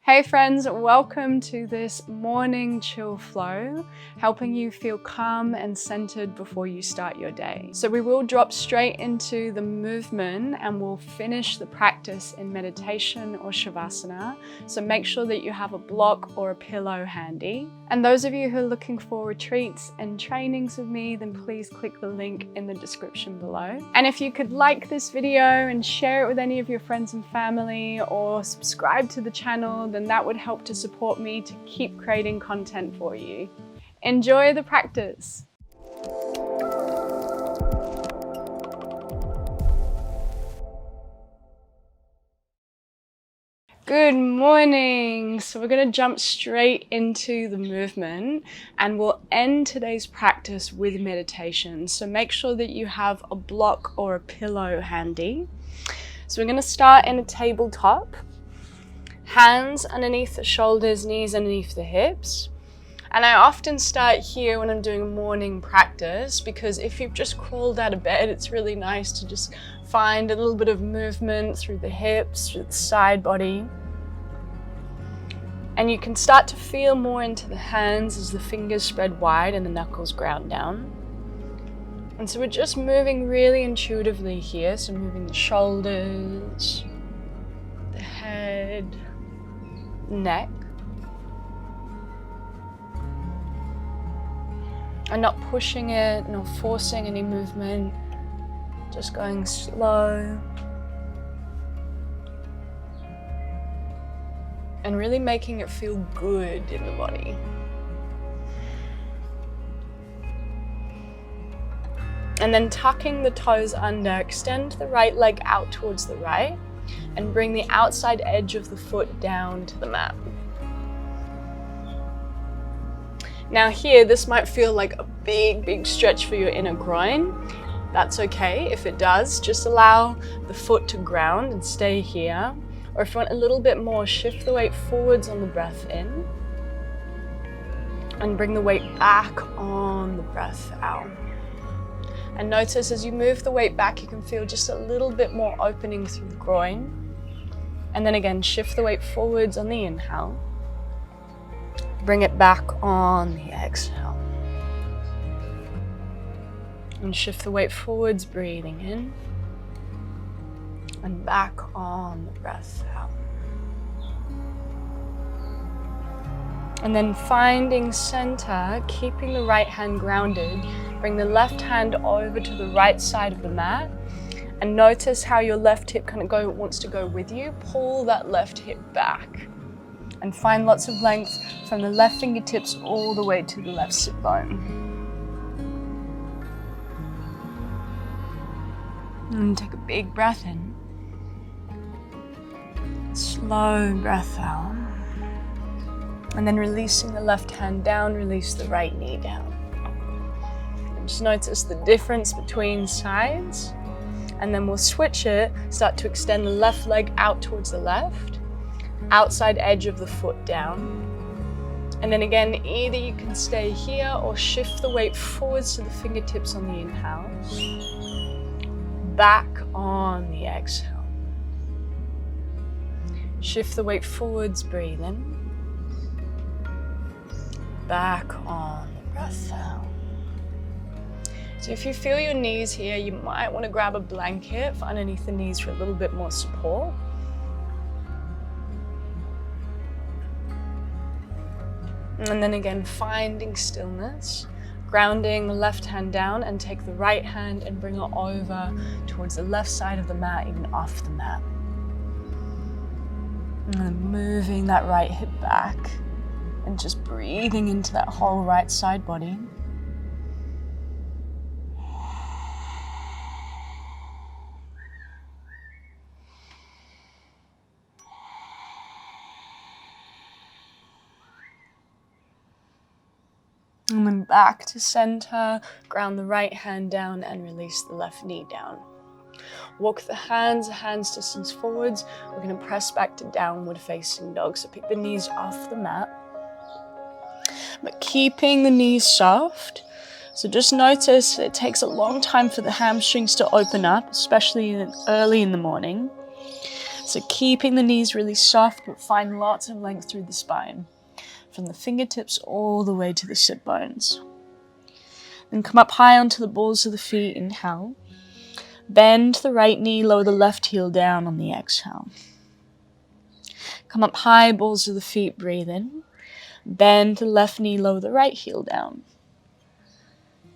Hey friends, welcome to this morning chill flow, helping you feel calm and centered before you start your day. So we will drop straight into the movement and we'll finish the practice in meditation or shavasana. So make sure that you have a block or a pillow handy. And those of you who are looking for retreats and trainings with me, then please click the link in the description below. And if you could like this video and share it with any of your friends and family or subscribe to the channel, then that would help to support me to keep creating content for you. Enjoy the practice. Good morning. So we're going to jump straight into the movement and we'll end today's practice with meditation. So make sure that you have a block or a pillow handy. So we're going to start in a tabletop. Hands underneath the shoulders, knees underneath the hips. And I often start here when I'm doing a morning practice because if you've just crawled out of bed, it's really nice to just find a little bit of movement through the hips, through the side body. And you can start to feel more into the hands as the fingers spread wide and the knuckles ground down. And so we're just moving really intuitively here. So moving the shoulders, the head, neck. And not pushing it, not forcing any movement, just going slow. And really making it feel good in the body. And then tucking the toes under, extend the right leg out towards the right and bring the outside edge of the foot down to the mat. Now here, this might feel like a big stretch for your inner groin. That's okay if it does. Just allow the foot to ground and stay here. Or if you want a little bit more, shift the weight forwards on the breath in. And bring the weight back on the breath out. And notice as you move the weight back, you can feel just a little bit more opening through the groin. And then again, shift the weight forwards on the inhale. Bring it back on the exhale. And shift the weight forwards, breathing in. And back on the breath out. And then finding center, keeping the right hand grounded. Bring the left hand over to the right side of the mat. And notice how your left hip kind of wants to go with you. Pull that left hip back. And find lots of length from the left fingertips all the way to the left sit bone. And take a big breath in. Slow breath out. And then releasing the left hand down, release the right knee down. And just notice the difference between sides. And then we'll switch it, start to extend the left leg out towards the left. Outside edge of the foot down. And then again, either you can stay here or shift the weight forwards to the fingertips on the inhale. Back on the exhale. Shift the weight forwards, breathe in. Back on the breath out. So if you feel your knees here, you might want to grab a blanket for underneath the knees for a little bit more support. And then again, finding stillness, grounding the left hand down and take the right hand and bring it over towards the left side of the mat, even off the mat. And then moving that right hip back and just breathing into that whole right side body. And then back to center, ground the right hand down and release the left knee down. Walk the hands distance forwards. We're going to press back to downward facing dog. So pick the knees off the mat. But keeping the knees soft. So just notice it takes a long time for the hamstrings to open up, especially early in the morning. So keeping the knees really soft, but find lots of length through the spine, from the fingertips all the way to the sit bones. Then come up high onto the balls of the feet, inhale. Bend the right knee, lower the left heel down on the exhale. Come up high, balls of the feet, breathe in. Bend the left knee, lower the right heel down.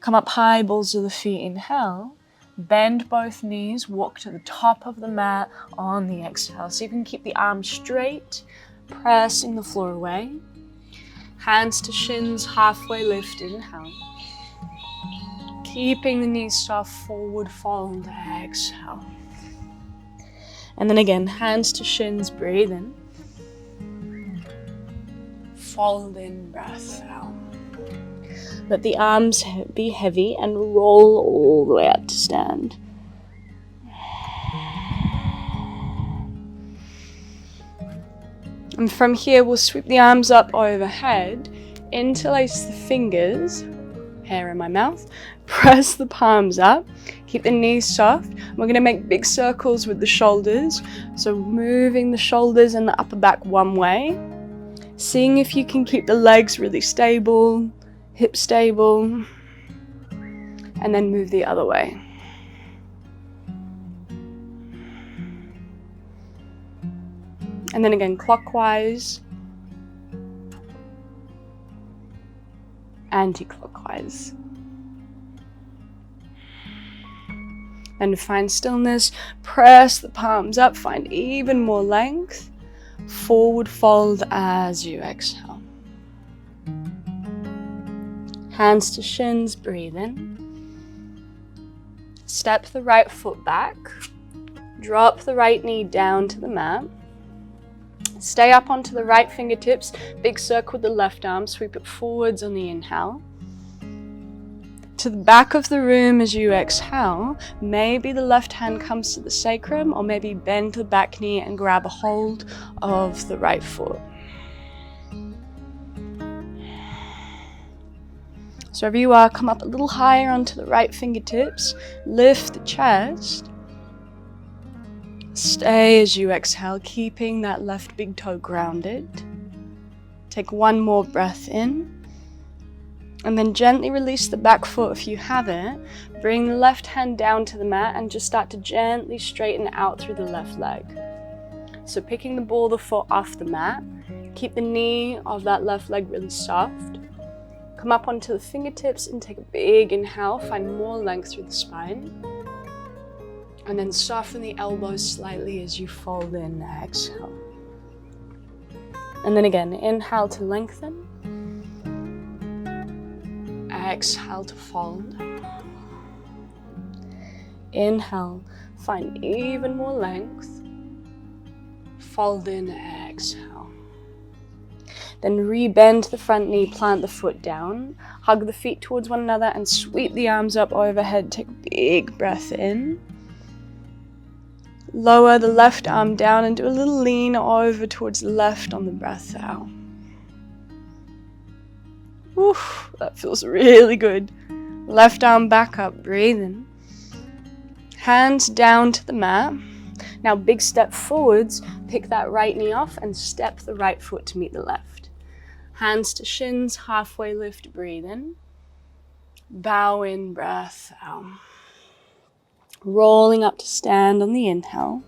Come up high, balls of the feet, inhale. Bend both knees, walk to the top of the mat on the exhale. So you can keep the arms straight, pressing the floor away. Hands to shins, halfway lift, inhale. Keeping the knees soft, forward fold, exhale. And then again, hands to shins, breathe in. Fold in, breath out. Let the arms be heavy and roll all the way up to stand. And from here, we'll sweep the arms up overhead, interlace the fingers, hair in my mouth, press the palms up, keep the knees soft. We're going to make big circles with the shoulders. So moving the shoulders and the upper back one way, seeing if you can keep the legs really stable, hip stable, and then move the other way. And then again, clockwise, anti-clockwise. And find stillness, press the palms up, find even more length, forward fold as you exhale. Hands to shins, breathe in. Step the right foot back. Drop the right knee down to the mat. Stay up onto the right fingertips. Big circle with the left arm. Sweep it forwards on the inhale. To the back of the room as you exhale. Maybe the left hand comes to the sacrum, or maybe bend the back knee and grab a hold of the right foot. So wherever you are, come up a little higher onto the right fingertips, lift the chest, stay as you exhale, keeping that left big toe grounded. Take one more breath in, and then gently release the back foot if you have it. Bring the left hand down to the mat and just start to gently straighten out through the left leg. So picking the ball of the foot off the mat, keep the knee of that left leg really soft. Come up onto the fingertips and take a big inhale, find more length through the spine. And then soften the elbows slightly as you fold in, exhale. And then again, inhale to lengthen. Exhale to fold. Inhale, find even more length. Fold in, exhale. Then re-bend the front knee, plant the foot down, hug the feet towards one another and sweep the arms up overhead. Take a big breath in. Lower the left arm down and do a little lean over towards the left on the breath out. Oof, that feels really good. Left arm back up, breathe in. Hands down to the mat. Now big step forwards, pick that right knee off and step the right foot to meet the left. Hands to shins, halfway lift, breathe in. Bow in, breath out. Rolling up to stand on the inhale.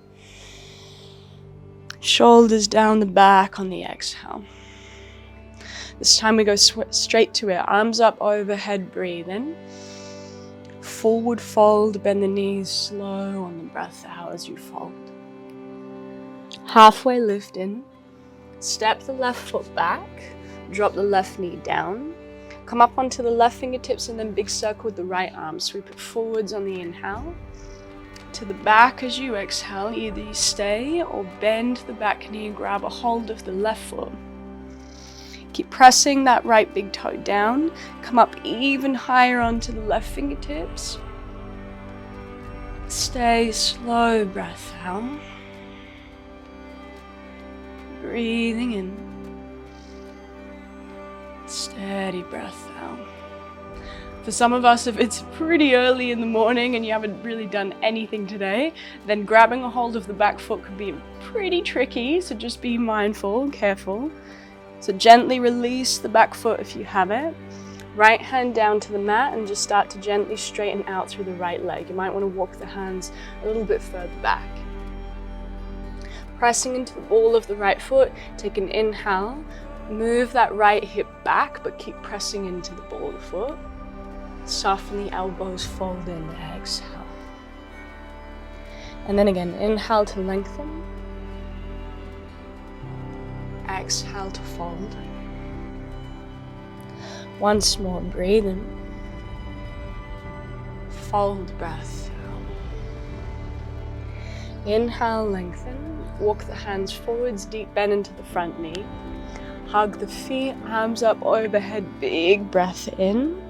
Shoulders down the back on the exhale. This time we go straight to it. Arms up overhead, breathe in. Forward fold, bend the knees slow on the breath out as you fold. Halfway lift in. Step the left foot back. Drop the left knee down. Come up onto the left fingertips and then big circle with the right arm. Sweep it forwards on the inhale. To the back as you exhale, either you stay or bend the back knee and grab a hold of the left foot. Keep pressing that right big toe down. Come up even higher onto the left fingertips. Stay, slow breath out. Breathing in. Steady breath out. For some of us, if it's pretty early in the morning and you haven't really done anything today, then grabbing a hold of the back foot could be pretty tricky, so just be mindful and careful. So gently release the back foot if you have it. Right hand down to the mat and just start to gently straighten out through the right leg. You might want to walk the hands a little bit further back. Pressing into the ball of the right foot, take an inhale, move that right hip back, but keep pressing into the ball of the foot. Soften the elbows, fold in, exhale. And then again, inhale to lengthen. Exhale to fold. Once more, breathe in. Fold breath. Inhale, lengthen. Walk the hands forwards, deep bend into the front knee. Hug the feet, arms up overhead, big breath in.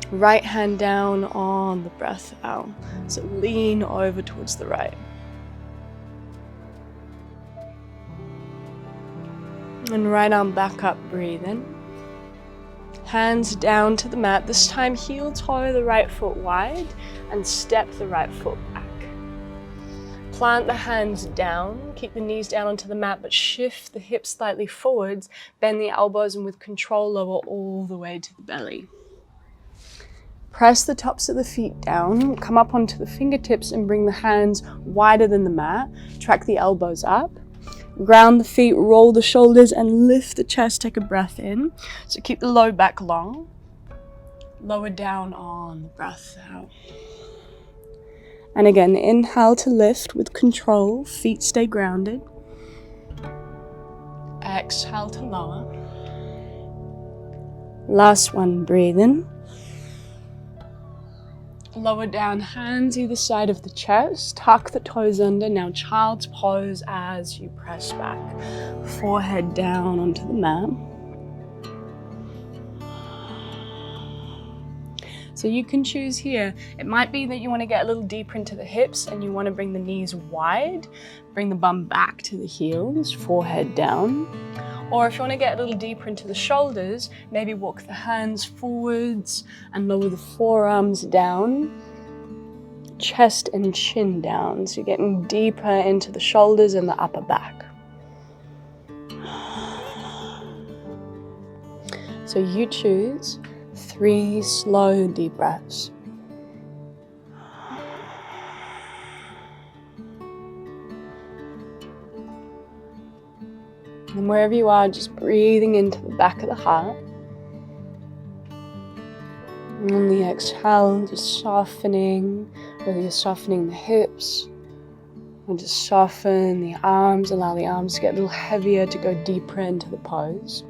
Right hand down on the breath out. So lean over towards the right. And right arm back up, breathe in. Hands down to the mat. This time heel toe the right foot wide and step the right foot back. Plant the hands down, keep the knees down onto the mat, but shift the hips slightly forwards, bend the elbows, and with control lower all the way to the belly. Press the tops of the feet down, come up onto the fingertips and bring the hands wider than the mat. Track the elbows up. Ground the feet, roll the shoulders and lift the chest, take a breath in. So keep the low back long. Lower down on the breath out. And again, inhale to lift with control, feet stay grounded. Exhale to lower. Last one, breathe in. Lower down, hands either side of the chest, tuck the toes under. Now child's pose as you press back. Forehead down onto the mat. So you can choose here. It might be that you want to get a little deeper into the hips and you want to bring the knees wide, bring the bum back to the heels, forehead down. Or if you want to get a little deeper into the shoulders, maybe walk the hands forwards and lower the forearms down, chest and chin down. So you're getting deeper into the shoulders and the upper back. So you choose 3 slow deep breaths. And wherever you are, just breathing into the back of the heart. And on the exhale, just softening, whether you're softening the hips, or just soften the arms, allow the arms to get a little heavier to go deeper into the pose.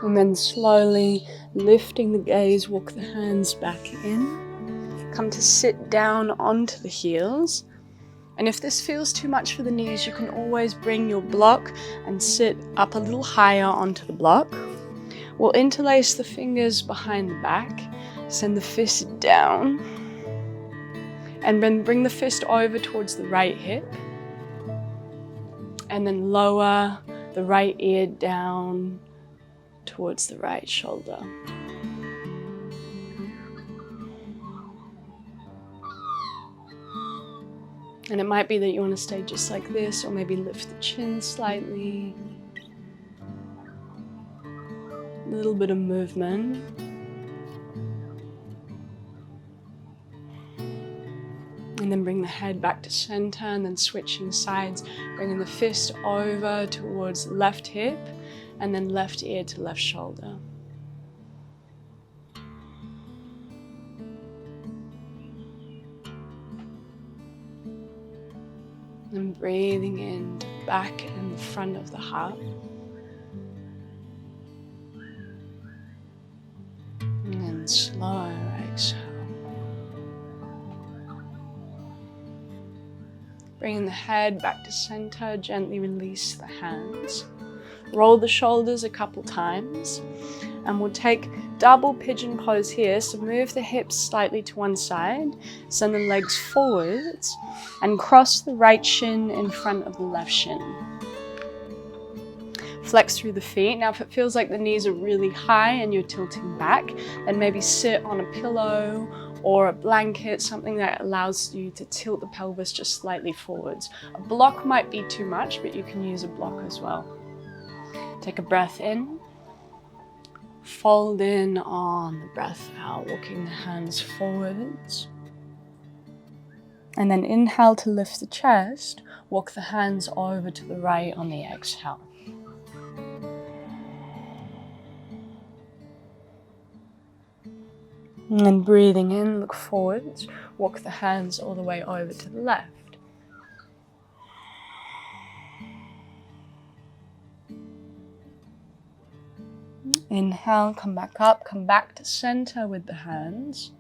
And then slowly lifting the gaze, walk the hands back in. Come to sit down onto the heels. And if this feels too much for the knees, you can always bring your block and sit up a little higher onto the block. We'll interlace the fingers behind the back, send the fist down, and then bring the fist over towards the right hip. And then lower the right ear down towards the right shoulder. And it might be that you want to stay just like this, or maybe lift the chin slightly. A little bit of movement. And then bring the head back to center, and then switching sides, bringing the fist over towards the left hip, and then left ear to left shoulder. And breathing in to the back and the front of the heart. And then slow exhale. Bringing the head back to center, gently release the hands. Roll the shoulders a couple times, and we'll take double pigeon pose here, so move the hips slightly to one side, send the legs forwards, and cross the right shin in front of the left shin. Flex through the feet. Now if it feels like the knees are really high and you're tilting back, then maybe sit on a pillow or a blanket, something that allows you to tilt the pelvis just slightly forwards. A block might be too much, but you can use a block as well. Take a breath in. Fold in on the breath out, walking the hands forwards. And then inhale to lift the chest, walk the hands over to the right on the exhale. And then breathing in, look forwards, walk the hands all the way over to the left. Inhale, come back up, come back to center with the hands.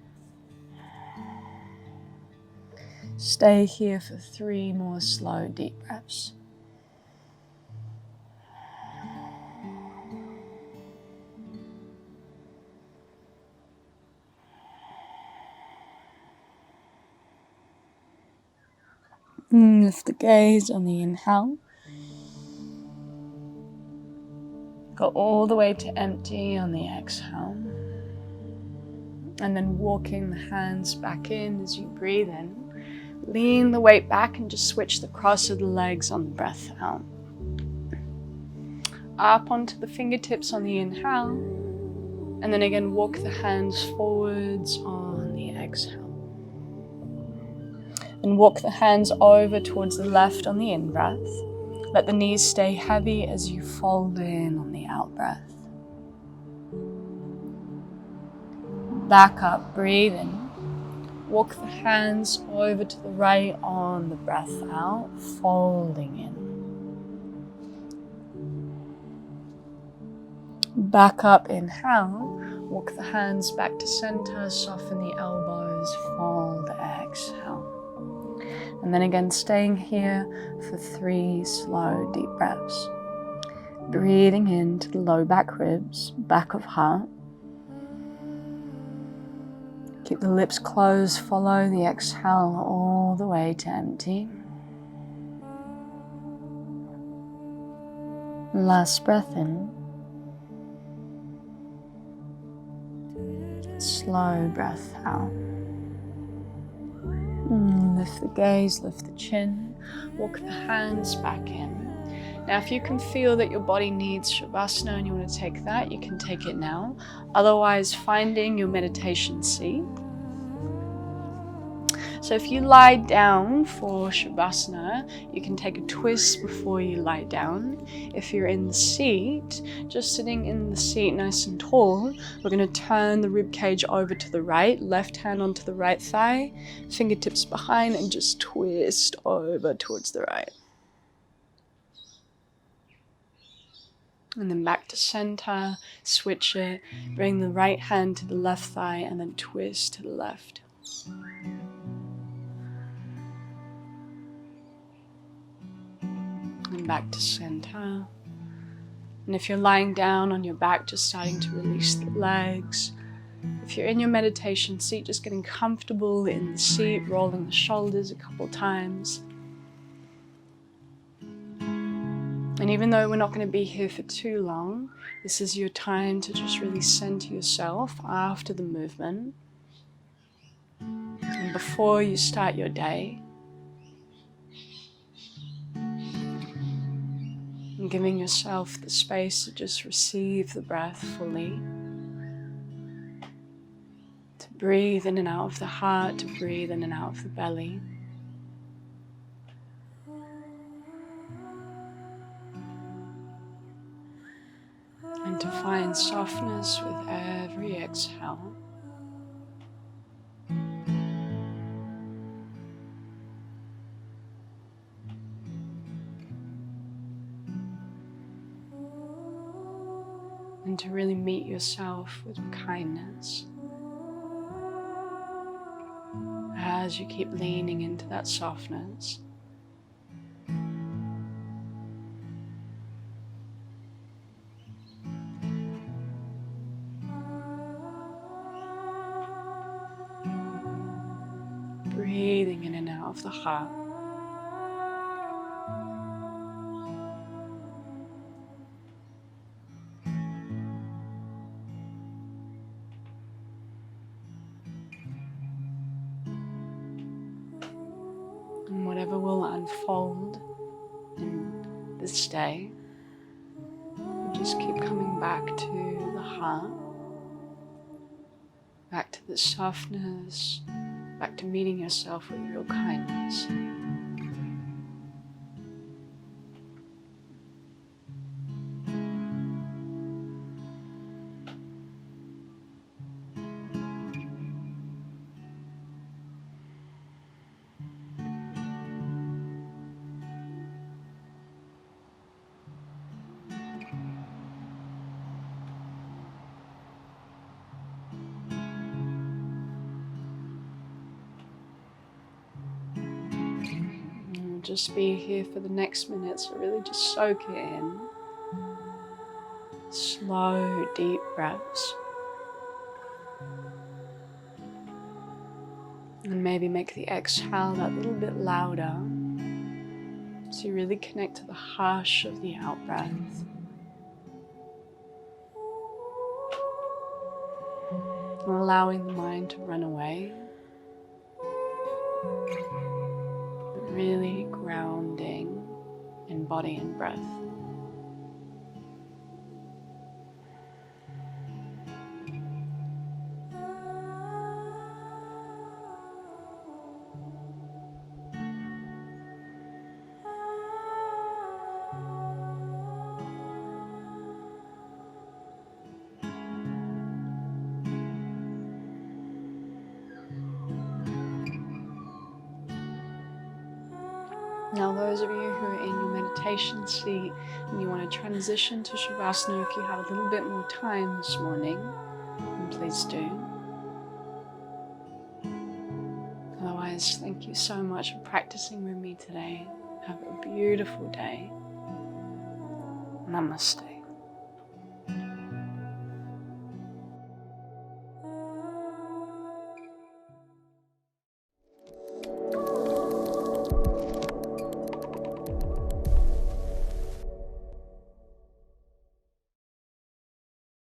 Stay here for 3 more slow, deep breaths. Lift the gaze on the inhale. Go all the way to empty on the exhale. And then walking the hands back in as you breathe in. Lean the weight back and just switch the cross of the legs on the breath out. Up onto the fingertips on the inhale. And then again, walk the hands forwards on the exhale. And walk the hands over towards the left on the in-breath. Let the knees stay heavy as you fold in on the out-breath. Back up, breathe in. Walk the hands over to the right on the breath out, folding in. Back up, inhale. Walk the hands back to center, soften the elbows, fold, exhale. And then again, staying here for 3 slow, deep breaths. Breathing into the low back ribs, back of heart. Keep the lips closed, follow the exhale all the way to empty. Last breath in. Slow breath out. Lift the gaze, lift the chin, walk the hands back in. Now if you can feel that your body needs Shavasana and you want to take that, you can take it now. Otherwise, finding your meditation seat. So if you lie down for Shavasana, you can take a twist before you lie down. If you're in the seat, just sitting in the seat nice and tall, we're going to turn the rib cage over to the right, left hand onto the right thigh, fingertips behind, and just twist over towards the right. And then back to center, switch it, bring the right hand to the left thigh, and then twist to the left. And back to center. And if you're lying down on your back, just starting to release the legs. If you're in your meditation seat, just getting comfortable in the seat, rolling the shoulders a couple times. And even though we're not going to be here for too long, this is your time to just really center yourself after the movement. And before you start your day. And giving yourself the space to just receive the breath fully. To breathe in and out of the heart, to breathe in and out of the belly. And to find softness with every exhale. And to really meet yourself with kindness. As you keep leaning into that softness. breathing in and out of the heart. And whatever will unfold in this day, you just keep coming back to the heart, back to the softness, back to meeting yourself with real kindness. Just be here for the next minute, so really just soak it in. Slow, deep breaths. And maybe make the exhale that little bit louder, so you really connect to the hush of the out breath. And allowing the mind to run away. Really grounding in body and breath. Now those of you who are in your meditation seat and you want to transition to Shavasana, if you have a little bit more time this morning, then please do. Otherwise, thank you so much for practicing with me today. Have a beautiful day. Namaste.